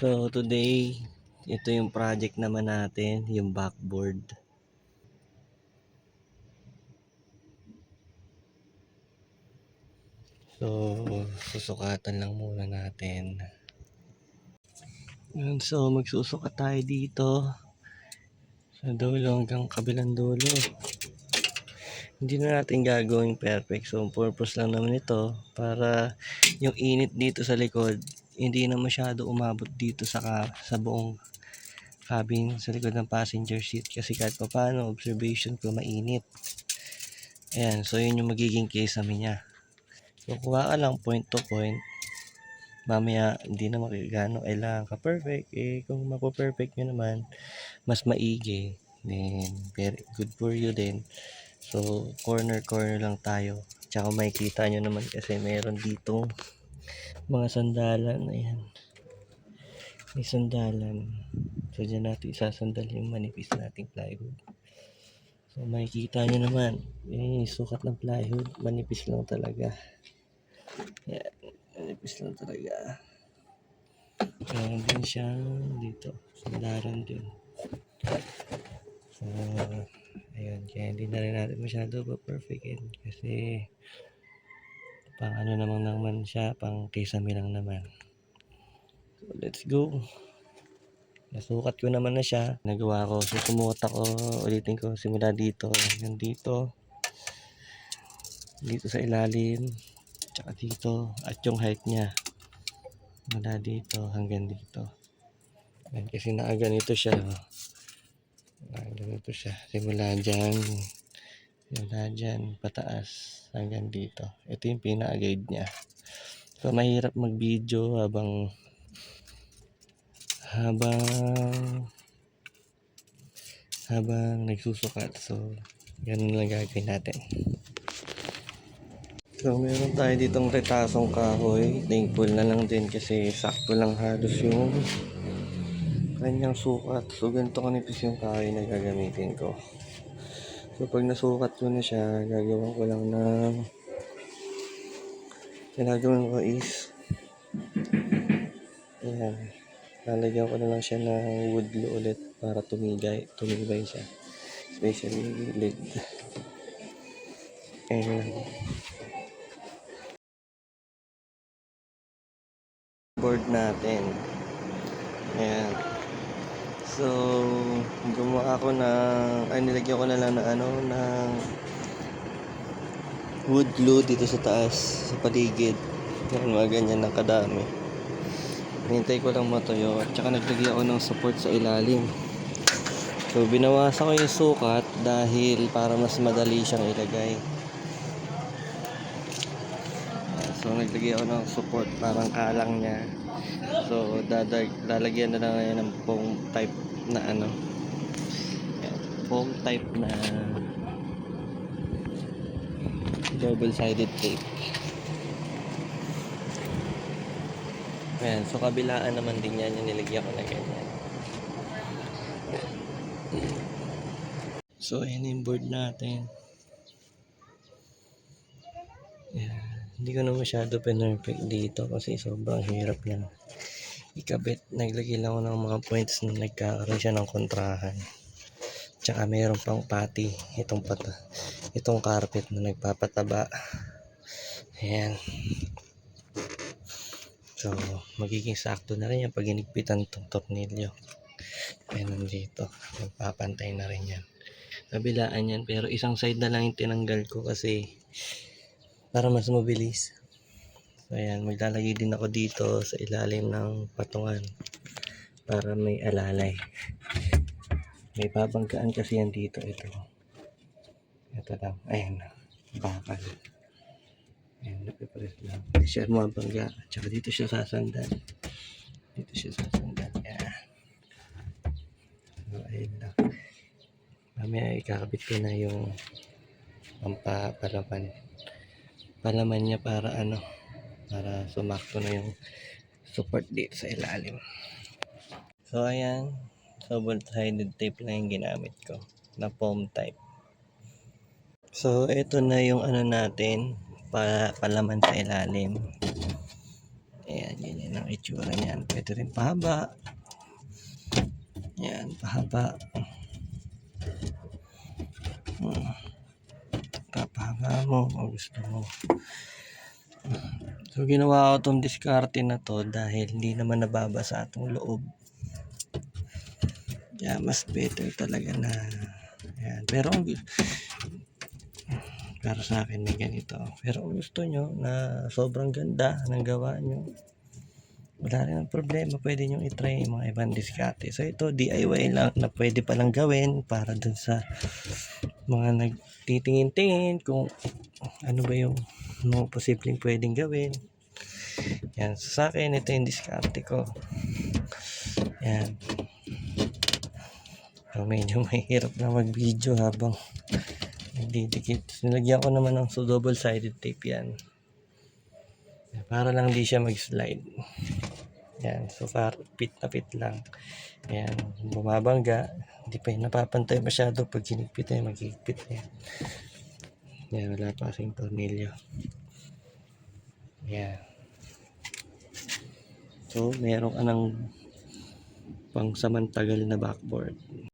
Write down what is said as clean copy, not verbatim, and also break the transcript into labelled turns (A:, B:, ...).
A: So today, ito yung project naman natin, yung backboard. So, susukatan lang muna natin. So, magsusukat tayo dito sa dulo hanggang kabilang dulo. Hindi na natin gagawing perfect. So, purpose lang naman ito para yung init dito sa likod, hindi na masyado umabot dito sa buong cabin sa likod ng passenger seat kasi kahit pa paano observation ko mainit. Ayan, so yun yung magiging kisame niya. So kuha ka lang point to point. Mamaya hindi na makikano kailangan ka perfect. Kung mapo-perfect nyo naman, mas maigi. Then very good for you din. So corner lang tayo. Tsaka makikita nyo naman kasi meron dito mga sandalan. Ayan. May sandalan. So dyan natin isasandal yung manipis nating plywood. So makikita nyo naman, sukat ng plywood, manipis lang talaga. Yan, manipis lang talaga. Meron din siya dito, sandalan din. So, ayun, kaya hindi na rin natin masyado pa-perfectin kasi pang ano naman siya, pang kisame lang naman. So, let's go. Nasukat ko naman na siya. Nagawa ko. So, sumuot ako. Ulitin ko. Simula dito. Hanggang dito. Dito sa ilalim. Tsaka dito. At yung height niya. Mula dito hanggang dito. Yan, kasi nakaganito siya. Nakaganito siya. Simula dyan. Simula dyan. Pataas. Hanggang dito. Ito yung pinaka-guide niya. So, mahirap mag-video habang nagsusukat. So, ganun lang gagawin natin. So, meron tayo ditong retasong kahoy. Thankful na lang din kasi sakto lang halos yung kanyang sukat. So, ganito kanipis yung kahoy na gagamitin ko. So, pag nasukat ko na siya, gagawin ko lang ng ginagawin ko is ayan. Lalagyan ko na lang siya ng wood glue ulit para tumibay siya. Especially gilid. Ayan. Board natin. Ayan. So, gumawa ako nilagyan ko na lang ng wood glue dito sa taas, sa paligid. Yan, mga ganyan ng kadami. Hinintay ko lang matuyo at saka naglagay ako ng support sa ilalim. So binawasan ko yung sukat dahil para mas madali siyang ilagay. So naglagay ako ng support parang kalang niya. So lalagyan na lang ngayon ng foam type na foam type na double sided tape. Ayan, so kabilaan naman din yan yung nilagyan ko na ganyan. So ayan yung board natin. Ayan. Hindi ko na masyado perfect dito kasi sobrang hirap na ikabit. Naglagay lang ako ng mga points na nagkakaroon siya ng kontrahan. Tsaka mayroon pang pati itong carpet na nagpapataba. Ayan. So, magiging sakto na rin yan pag inigpitan itong tornilyo. Ayan, nandito. Magpapantay na rin yan. Kabilaan yan, pero isang side na lang yung tinanggal ko kasi para mas mabilis. So, ayan, maglalagay din ako dito sa ilalim ng patungan para may alalay. May babanggaan kasi yan dito. Ito lang. Ayan, bakal. Ayan, napipress lang. Hindi siya mabangga. Tsaka dito siya sasandal. Ayan. So, ayun lang. Mamaya ikakabit ko na yung palaman niya para para sumakto na yung support dito sa ilalim. So ayan, double-sided tape lang yung ginamit ko na foam type. So ito na yung natin palaman sa ilalim. Ayan, yun yung itsura niyan. Pwede rin pahaba. Yan, pahaba. Papahaba mo kung gusto mo. So, ginawa ko itong diskarte na to dahil hindi naman nababasa itong loob. Kaya mas better talaga na yan. Pero para sa akin may ganito. Pero kung gusto nyo na sobrang ganda ng gawa nyo, wala rin ang problema. Pwede nyo itry yung mga ibang diskarte. So ito DIY lang na pwede palang gawin para dun sa mga nagtitingin-tingin kung ano ba yung mga posibleng pwedeng gawin. Yan. So, sa akin ito yung diskarte ko. Yan. So, medyo mahirap na mag-video habang nagdidikit. Nilagyan ko naman ng double-sided tape yan. Para lang di siya mag-slide. Yan. So, fit na fit lang. Yan. Bumabangga. Hindi pa yung napapantay masyado. Pag hinigpit ay maghihigpit yan. Yan. Wala pa kasing tornilyo. Yan. So, meron ka ng pang samantagal na backboard.